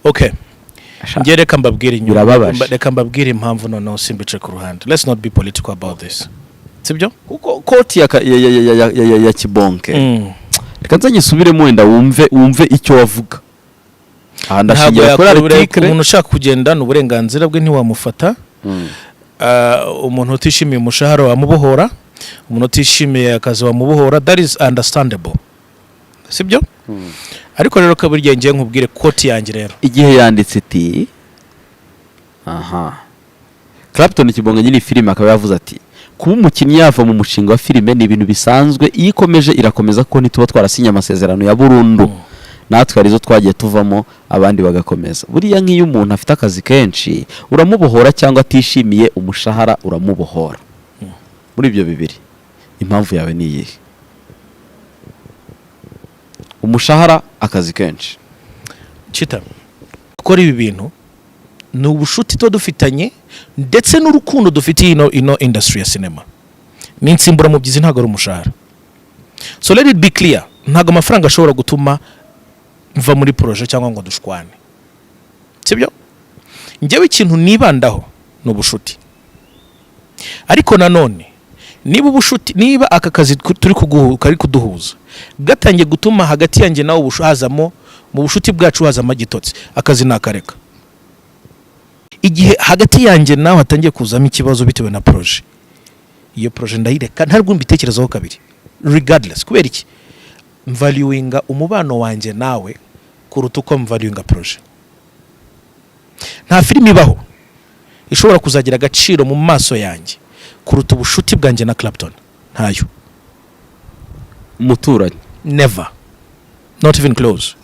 Okay, ngiye reka mbabwire Birababaje. reka mbabwire impamvu noneho simbice ku ruhande. Let's not be political about this. Sibyo? kuko koti ya kibonke reka nzanyisubiremo wenda wumve icyo wavuga. Aha ndashingira kuri article. Umuntu ushaka kugenda n'uburenganzira bwe ntiwamufata. Umuntu utishimiye umushahara wamubohora, umuntu utishimiye akazi wamubohora, that is understandable. Sibyo? Ariko rero kaburi ngiye nkubwire koti yanjye rero. Igihe yanditse ati Clapton kibonge nyine filime akaba yavuze ati kuba umukinnyi yava mu mushinga wa filime ni ibintu bisanzwe, iyo ikomeje irakomeza ko nituba twarasinye amasezerano ya burundu natwe arizo twagiye tuvamo abandi bagakomeza. Buriya nk'iyo umuntu afite akazi kenshi uramubohora cyangwa atishimiye umushahara uramubohora. Muri ibyo bibiri impamvu yawe ni iyihe? Umushahara, akazi kenshi. Chita gukora ibi bintu ni ubushuti to dufitanye ndetse n'urukundo dufitiye ino industry ya cinema. Ni insimbura mu byizi ntago ari umushahara. So let it be clear, ntago amafaranga ashobora gutuma mva muri projet cyangwa ngo dushwane. Sibyo? Njyewe ikintu nibandaho no bushuti. Ariko nanone niba ubushuti, niba aka kazi turi kuduhuza gatangiye gutuma hagati yanjye nawe ubushazamo mu bushuti bwacu hazama gitotsi, akazi nakareka. Igihe hagati yanjye nawe hatangiye kuzamo ikibazo bitewe na projet, iyo projet ndayireka ntarwo mbitekerezaho kabiri, regardless. Kubera iki? Valuinga umubano wanjye nawe kuruta uko mvaluinga projet. Nta filime ibaho ishobora kuzagira agaciro mu maso yanjye kuruta ubushuti bwanjye na Clapton. Ntayo. Umuturanyi. Never. Not even close.